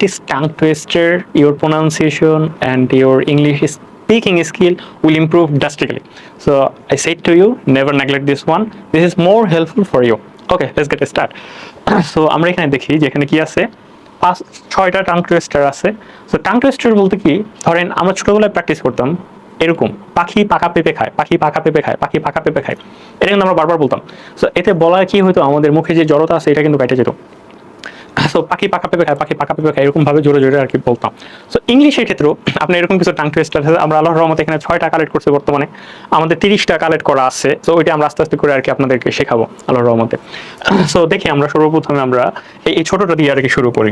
practice tongue twister, your pronunciation and your English speaking skill will improve drastically. So I said to you, never neglect this one. This is more helpful for you. Okay, let's get start. So আমরা এখানে দেখি যে এখানে কি আছে, 6টা tongue twister আছে। So tongue twister বলতে কি, ধরেন আমরা ছোটবেলায় প্র্যাকটিস করতাম এরকম, পাখি পাকা পেঁপে খায়, পাখি পাকা পেঁপে খায়, পাখি পাকা পেঁপে খায়, এটা কিন্তু আমরা বারবার বলতাম। সো এতে বলা কি হতো, আমাদের মুখে যে জড়তা আছে এটা কিন্তু কেটে যেত। সো পাখি পাকা পেঁপে খায়, পাখি পাকা পেঁপে খায়, এরকম ভাবে জোরে জোরে আর কি বলতাম। সো ইংলিশের ক্ষেত্রেও আপনি এরকম কিছু টাং টুইস্টার আছে। আমরা আল্লাহর রহমতে এখানে 6টা কালেক্ট করছে, বর্তমানে আমাদের 30টা কালেক্ট করা আছে। সো ওইটা আমরা আস্তে আস্তে করে আর কি আপনাদেরকে শেখাবো আল্লাহর রহমতে। সো দেখি আমরা সর্বপ্রথমে আমরা এই ছোটটা দিয়ে আর কি শুরু করি।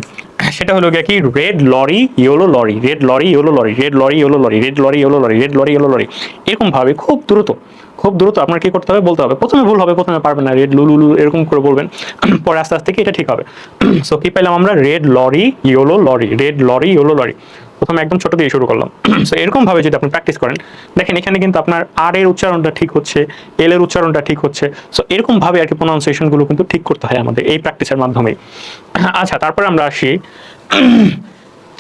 সেটা হলো কি, red lorry yellow lorry, red lorry yellow lorry, red lorry yellow lorry, red lorry yellow lorry, red lorry yellow lorry, এরকম ভাবে খুব দ্রুত আপনার কি করতে হবে, বলতে হবে। প্রথমে ভুল হবে, প্রথমে পারবেন না, রেড লুলু এরকম করে বলবেন, পরে আস্তে আস্তে কি এটা ঠিক হবে। সো কি পাইলাম আমরা, red lorry yellow lorry, red lorry yellow lorry, প্রথমে একদম ছোট দিয়ে শুরু করলাম। সো এরকম ভাবে যদি আপনি প্র্যাকটিস করেন, দেখেন এখানে কিন্তু আপনার আর এর উচ্চারণটা ঠিক হচ্ছে, এল এর উচ্চারণটা ঠিক হচ্ছে। সো এরকম ভাবে আর কি প্রোনাউন্সিয়েশন গুলো কিন্তু ঠিক করতে হয় আমাদের এই প্র্যাকটিসের মাধ্যমে। আচ্ছা, তারপরে আমরা আসি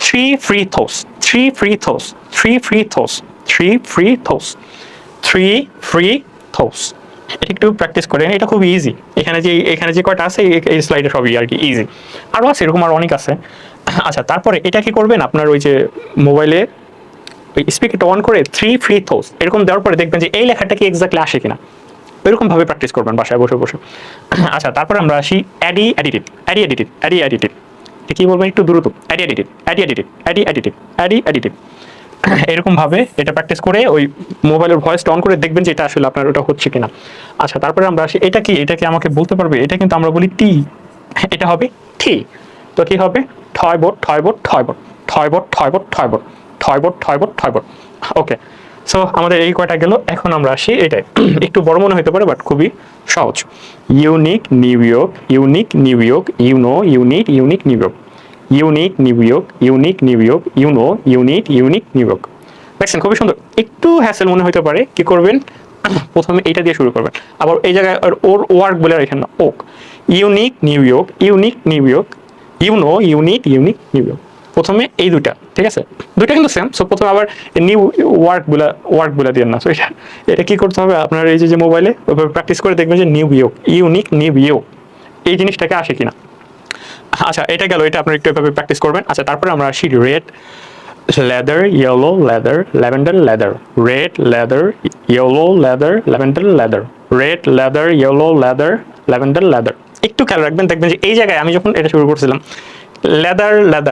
three free throws, three free throws, three free throws, three free throws, three free throws। এটা একটু প্র্যাকটিস করেন, এটা খুব ইজি। এখানে যে কয়টা আছে এই স্লাইডে সবই আর কি ইজি, আরও আছে এরকম আর অনেক আছে। আচ্ছা, তারপরে এটা কি করবেন, আপনার ওই যে মোবাইলে ওই স্পিকারটা অন করে থ্রি ফ্রি থ্রোস এরকম দেওয়ার পরে দেখবেন যে এই লেখাটা কি এক্স্যাক্টলি আসে কিনা, এরকম ভাবে প্র্যাকটিস করবেন বাসায় বসে বসে। আচ্ছা, তারপরে আমরা আসি Adi additive, Adi additive, Adi additive, কি বলবেন একটু দ্রুত, Adi additive, Adi additive, Adi additive, Adi additive, এরকম ভাবে এটা প্র্যাকটিস করে ওই মোবাইলের ভয়েসটা অন করে দেখবেন যে এটা আসলে আপনার ওটা হচ্ছে কিনা। আচ্ছা, তারপরে আমরা আসি এটা কি, এটা কি আমাকে বলতে পারবে, এটা কিন্তু আমরা বলি টি, এটা হবে ঠি। তো কি হবে, ঠয়বট ঠয়বট ঠয়বট, ঠয়বট ঠয়বট ঠয়বট, ঠয়বট ঠয়বট ঠয়বট। ওকে, সো আমাদের এই কয়টা গেল। এখন আমরা আসি এটাই, একটু বড় মনে হতে পারে বাট খুবই সহজ। Unique New York, unique New York, you know you need unique New York, unique New York, unique New York, you know you need unique New York. দেখছেন খুবই সুন্দর। একটু হ্যাসেল মনে হতে পারে, কি করবেন, প্রথমে এইটা দিয়ে শুরু করবেন। আবার এই জায়গায় ওর ওয়ার্ক বলে রাখেন না, okay, unique New York, unique New York, you know you need unique New York. প্রথমে এই দুটা, ঠিক আছে, দুইটা কিন্তু সেম। সো প্রথমে আবার নিউ ওয়ার্কগুলা দিয়ে না। সো এটা কি করতে হবে, আপনার এই যে মোবাইলে ওইভাবে প্র্যাকটিস করে দেখবেন যে new York, unique New York, এই জিনিসটাকে আসে কিনা। আচ্ছা, এটা গেল, এটা আপনার একটু এভাবে প্র্যাকটিস করবেন। আচ্ছা, তারপরে আমরা আসি red leather, yellow leather, lavender leather, red leather, yellow leather, lavender leather, red leather, yellow leather, lavender leather। একটু খেয়াল রাখবেন, দেখবেন যে এই জায়গায় আমি যখন এটা শুরু করছিলাম লেদার লেদার